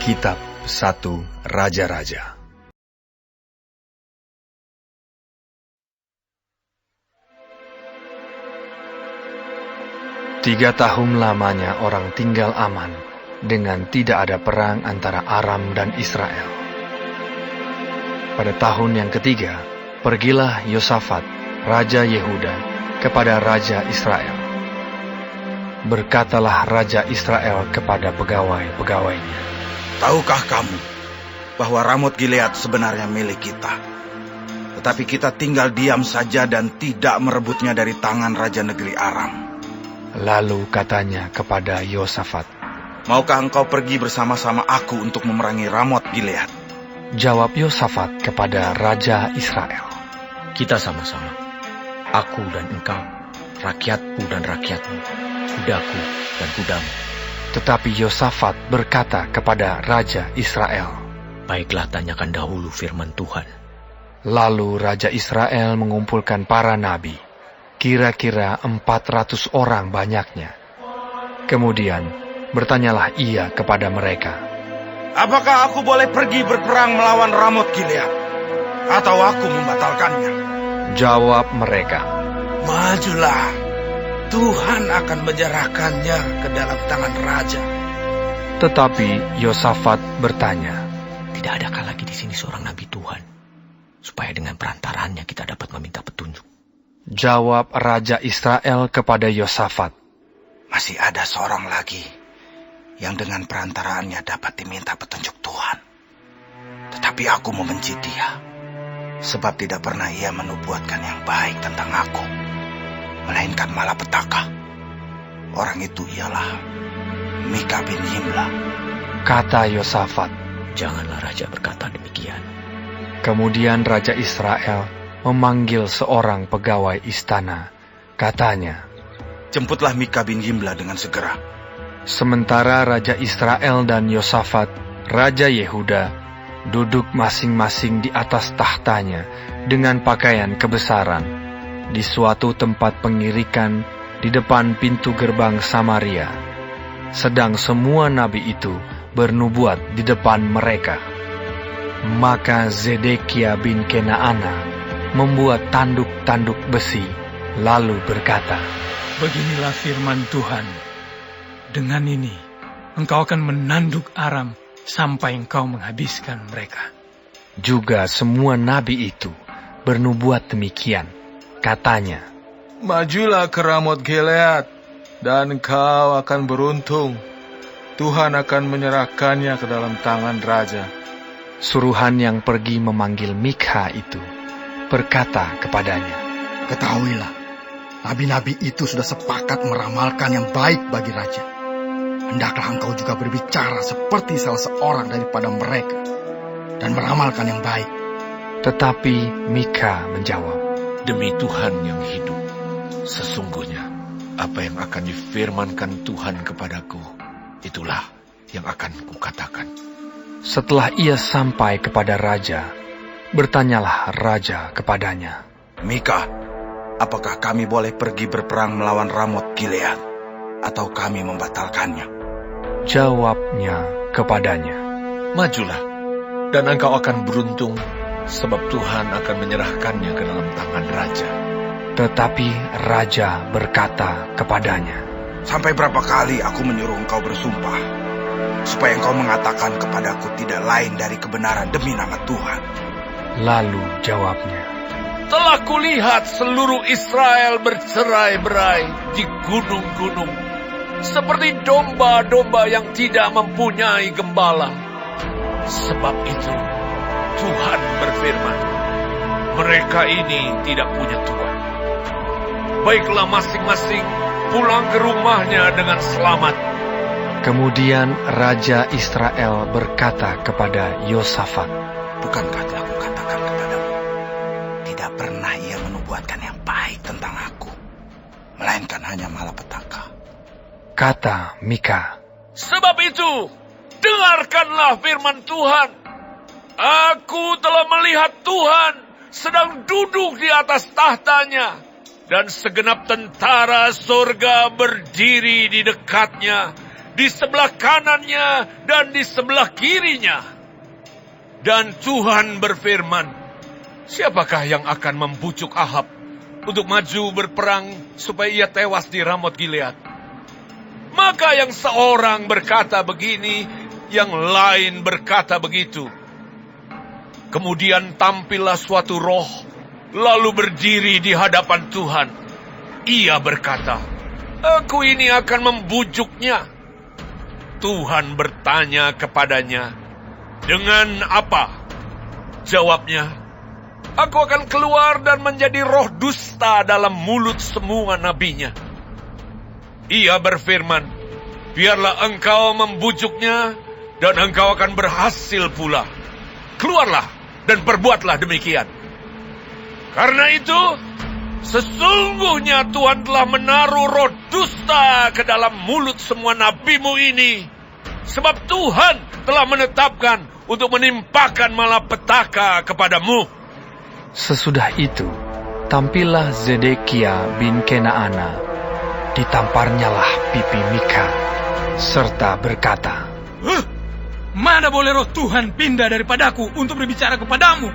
Kitab 1 Raja-Raja. Tiga tahun lamanya orang tinggal aman dengan tidak ada perang antara Aram dan Israel. Pada tahun yang ketiga, pergilah Yosafat, Raja Yehuda, kepada Raja Israel. Berkatalah Raja Israel kepada pegawai-pegawainya, "Tahukah kamu bahwa Ramot Gilead sebenarnya milik kita? Tetapi kita tinggal diam saja dan tidak merebutnya dari tangan Raja Negeri Aram." Lalu katanya kepada Yosafat, "Maukah engkau pergi bersama-sama aku untuk memerangi Ramot Gilead?" Jawab Yosafat kepada Raja Israel, "Kita sama-sama, aku dan engkau, rakyatku dan rakyatmu, kudaku dan kudamu." Tetapi Yosafat berkata kepada Raja Israel, "Baiklah, tanyakan dahulu firman Tuhan." Lalu Raja Israel mengumpulkan para nabi, kira-kira 400 orang banyaknya. Kemudian bertanyalah ia kepada mereka, "Apakah aku boleh pergi berperang melawan Ramot Gilead, atau aku membatalkannya?" Jawab mereka, "Majulah, Tuhan akan menyerahkannya ke dalam tangan raja." Tetapi Yosafat bertanya, "Tidak adakah lagi di sini seorang nabi Tuhan, supaya dengan perantaraannya kita dapat meminta petunjuk?" Jawab Raja Israel kepada Yosafat, "Masih ada seorang lagi yang dengan perantaraannya dapat diminta petunjuk Tuhan. Tetapi aku membenci dia, sebab tidak pernah ia menubuatkan yang baik tentang aku, melainkan malapetaka. Orang itu ialah Mika bin Yimla." kata Yosafat. "Janganlah raja berkata demikian." Kemudian Raja Israel memanggil seorang pegawai istana. Katanya, "Jemputlah Mika bin Yimla dengan segera." sementara Raja Israel dan Yosafat, Raja Yehuda, duduk masing-masing di atas tahtanya dengan pakaian kebesaran di suatu tempat pengirikan di depan pintu gerbang Samaria. Sedang semua nabi itu bernubuat di depan mereka. Maka Zedekia bin Kenaana membuat tanduk-tanduk besi, lalu berkata, "Beginilah firman Tuhan. Dengan ini, engkau akan menanduk Aram sampai engkau menghabiskan mereka." Juga semua nabi itu bernubuat demikian. Katanya, "Majulah ke Ramot Gilead, dan engkau akan beruntung. Tuhan akan menyerahkannya ke dalam tangan raja." Suruhan yang pergi memanggil Mikha itu berkata kepadanya, "Ketahuilah, nabi-nabi itu sudah sepakat meramalkan yang baik bagi raja. Hendaklah engkau juga berbicara seperti salah seorang daripada mereka dan meramalkan yang baik." Tetapi Mikha menjawab, "Demi Tuhan yang hidup, sesungguhnya apa yang akan difirmankan Tuhan kepadaku, itulah yang akan kukatakan." Setelah ia sampai kepada raja, bertanyalah raja kepadanya, "Mika, apakah kami boleh pergi berperang melawan Ramot Gilead, atau kami membatalkannya?" Jawabnya kepadanya, "Majulah, dan engkau akan beruntung, sebab Tuhan akan menyerahkannya ke dalam tangan raja." Tetapi raja berkata kepadanya, "Sampai berapa kali aku menyuruh engkau bersumpah, supaya engkau mengatakan kepadaku tidak lain dari kebenaran demi nama Tuhan?" Lalu jawabnya, "Telah kulihat seluruh Israel bercerai-berai di gunung-gunung, seperti domba-domba yang tidak mempunyai gembala. Sebab itu, Tuhan berfirman, mereka ini tidak punya Tuhan. Baiklah masing-masing pulang ke rumahnya dengan selamat." Kemudian Raja Israel berkata kepada Yosafat, "Bukankah telah kukatakan kepadamu, tidak pernah ia menubuatkan yang baik tentang aku, melainkan hanya malapetaka?" Kata Mikha, "Sebab itu, dengarkanlah firman Tuhan. Aku telah melihat Tuhan sedang duduk di atas tahtanya, dan segenap tentara surga berdiri di dekatnya, di sebelah kanannya dan di sebelah kirinya. Dan Tuhan berfirman, siapakah yang akan membujuk Ahab untuk maju berperang supaya ia tewas di Ramot Gilead? Maka yang seorang berkata begini, yang lain berkata begitu. Kemudian tampillah suatu roh, lalu berdiri di hadapan Tuhan. Ia berkata, aku ini akan membujuknya. Tuhan bertanya kepadanya, dengan apa? Jawabnya, aku akan keluar dan menjadi roh dusta dalam mulut semua nabinya. Ia berfirman, biarlah engkau membujuknya, dan engkau akan berhasil pula. Keluarlah dan perbuatlah demikian. Karena itu, sesungguhnya Tuhan telah menaruh roh dusta ke dalam mulut semua nabimu ini. Sebab Tuhan telah menetapkan untuk menimpakan malapetaka kepadamu. Sesudah itu, tampillah Zedekia bin Kenaana. Ditamparnyalah pipi Mika, serta berkata, Mana boleh roh Tuhan pindah daripadaku untuk berbicara kepadamu?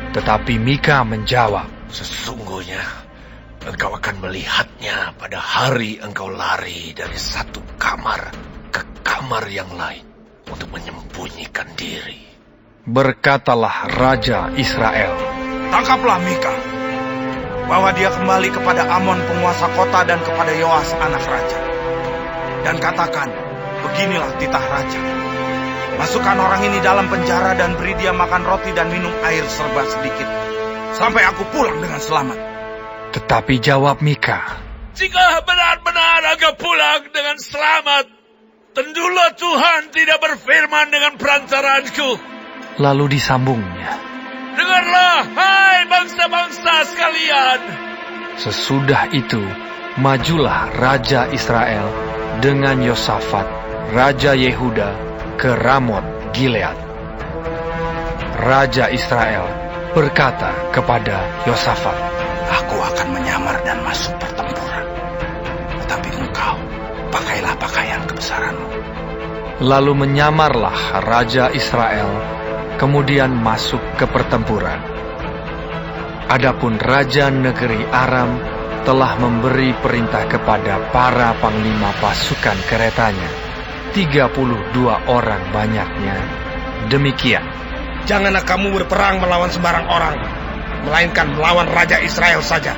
Tetapi Mika menjawab, sesungguhnya engkau akan melihatnya pada hari engkau lari dari satu kamar ke kamar yang lain untuk menyembunyikan diri. Berkatalah Raja Israel, tangkaplah Mika, bawa dia kembali kepada Amon penguasa kota dan kepada Yoas anak raja. Dan katakan, beginilah titah raja. Masukkan orang ini dalam penjara dan beri dia makan roti dan minum air serba sedikit, sampai aku pulang dengan selamat. Tetapi jawab Mika, jika benar-benar engkau pulang dengan selamat, tentulah Tuhan tidak berfirman dengan perantaranku. Lalu disambungnya, dengarlah, hai bangsa-bangsa sekalian. Sesudah itu, majulah Raja Israel dengan Yosafat, Raja Yehuda, ke Ramot Gilead. Raja Israel berkata kepada Yosafat, aku akan menyamar dan masuk pertempuran, tetapi engkau pakailah pakaian kebesaranmu. Lalu menyamarlah Raja Israel, kemudian masuk ke pertempuran. Adapun Raja negeri Aram telah memberi perintah kepada para panglima pasukan keretanya, 32 orang banyaknya. Demikian, janganlah kamu berperang melawan sembarang orang, melainkan melawan Raja Israel saja.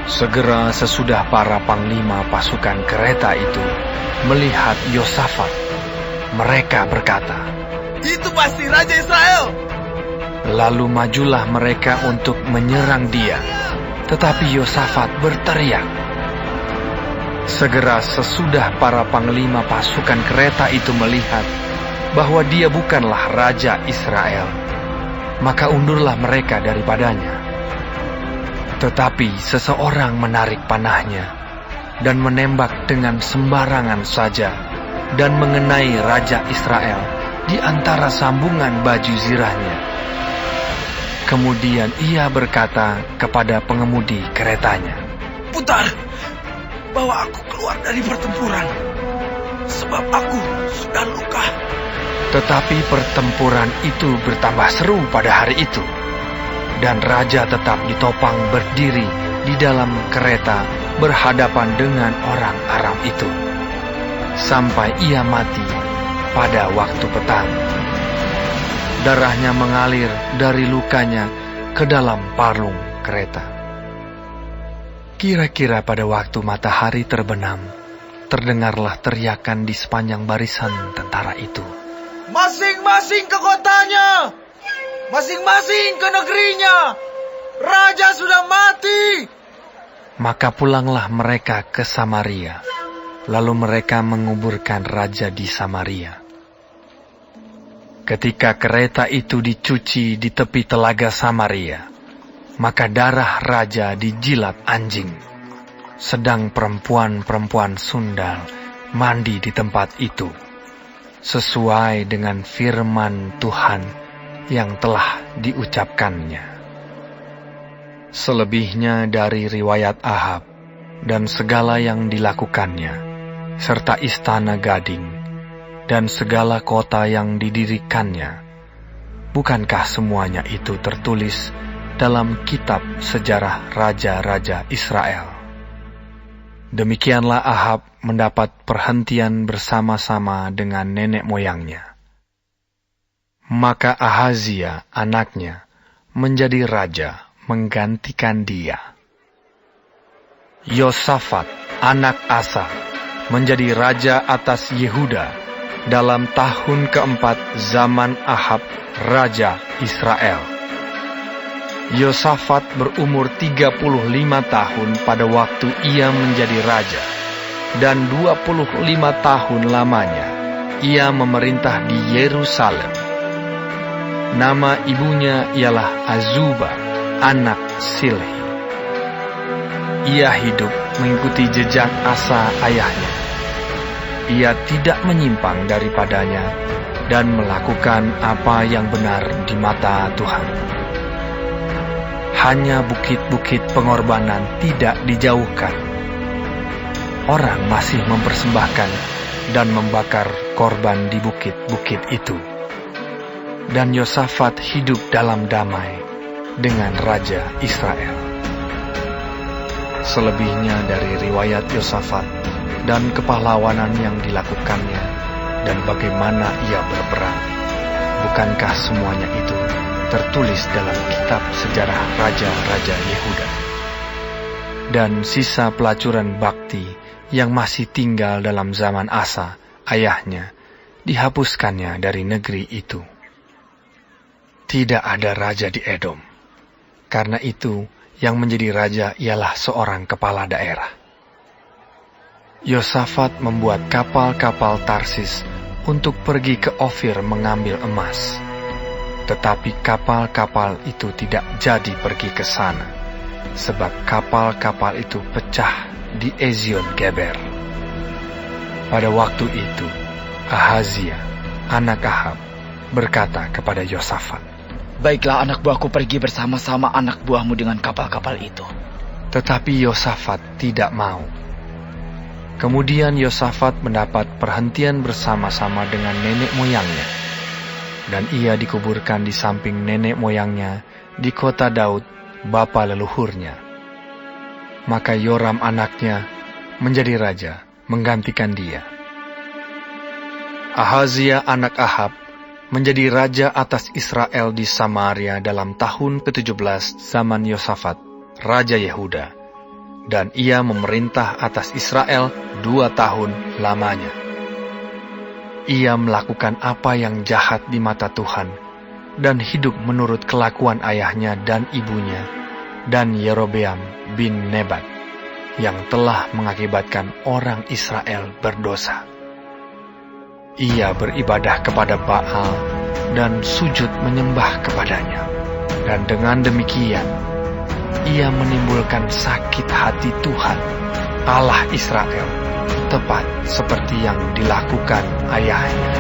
Segera sesudah para panglima pasukan kereta itu melihat Yosafat, mereka berkata, itu pasti Raja Israel. Lalu majulah mereka untuk menyerang dia, tetapi Yosafat berteriak. Segera sesudah para panglima pasukan kereta itu melihat bahwa dia bukanlah Raja Israel, maka undurlah mereka daripadanya. Tetapi seseorang menarik panahnya dan menembak dengan sembarangan saja dan mengenai Raja Israel di antara sambungan baju zirahnya. Kemudian ia berkata kepada pengemudi keretanya, putar, bawa aku keluar dari pertempuran, sebab aku sudah luka. Tetapi pertempuran itu bertambah seru pada hari itu, dan raja tetap ditopang berdiri di dalam kereta berhadapan dengan orang Aram itu, sampai ia mati pada waktu petang. Darahnya mengalir dari lukanya ke dalam palung kereta. Kira-kira pada waktu matahari terbenam, terdengarlah teriakan di sepanjang barisan tentara itu. Masing-masing ke kotanya, masing-masing ke negerinya, raja sudah mati. Maka pulanglah mereka ke Samaria, lalu mereka menguburkan raja di Samaria. Ketika kereta itu dicuci di tepi telaga Samaria, maka darah raja dijilat anjing, sedang perempuan-perempuan sundal mandi di tempat itu, sesuai dengan firman Tuhan yang telah diucapkannya. Selebihnya dari riwayat Ahab dan segala yang dilakukannya, serta istana gading, dan segala kota yang didirikannya. Bukankah semuanya itu tertulis dalam kitab sejarah raja-raja Israel? Demikianlah Ahab mendapat perhentian bersama-sama dengan nenek moyangnya. Maka Ahazia anaknya menjadi raja menggantikan dia. Yosafat anak Asa menjadi raja atas Yehuda dalam tahun keempat zaman Ahab raja Israel. Yosafat berumur 35 tahun pada waktu ia menjadi raja, dan 25 tahun lamanya ia memerintah di Yerusalem. Nama ibunya ialah Azuba, anak Silhi. Ia hidup mengikuti jejak Asa ayahnya. Ia tidak menyimpang daripadanya dan melakukan apa yang benar di mata Tuhan. Hanya bukit-bukit pengorbanan tidak dijauhkan. Orang masih mempersembahkan dan membakar korban di bukit-bukit itu. Dan Yosafat hidup dalam damai dengan Raja Israel. Selebihnya dari riwayat Yosafat dan kepahlawanan yang dilakukannya dan bagaimana ia berperang, bukankah semuanya itu tertulis dalam kitab sejarah raja-raja Yehuda? Dan sisa pelacuran bakti yang masih tinggal dalam zaman Asa, ayahnya, dihapuskannya dari negeri itu. Tidak ada raja di Edom. Karena itu, yang menjadi raja ialah seorang kepala daerah. Yosafat membuat kapal-kapal Tarsis untuk pergi ke Ofir mengambil emas. Tetapi kapal-kapal itu tidak jadi pergi ke sana, sebab kapal-kapal itu pecah di Ezion Geber. Pada waktu itu, Ahazia, anak Ahab, berkata kepada Yosafat, "Baiklah, anak buahku pergi bersama-sama anak buahmu dengan kapal-kapal itu." Tetapi Yosafat tidak mau. Kemudian Yosafat mendapat perhentian bersama-sama dengan nenek moyangnya, dan ia dikuburkan di samping nenek moyangnya di kota Daud, bapa leluhurnya. Maka Yoram anaknya menjadi raja menggantikan dia. Ahazia anak Ahab menjadi raja atas Israel di Samaria dalam tahun ke-17 zaman Yosafat, raja Yehuda, dan ia memerintah atas Israel 2 tahun lamanya. Ia melakukan apa yang jahat di mata Tuhan, dan hidup menurut kelakuan ayahnya dan ibunya, dan Yerobeam bin Nebat, yang telah mengakibatkan orang Israel berdosa. Ia beribadah kepada Baal dan sujud menyembah kepadanya. Dan dengan demikian, ia menimbulkan sakit hati Tuhan, Allah Israel, tepat seperti yang dilakukan ayahnya.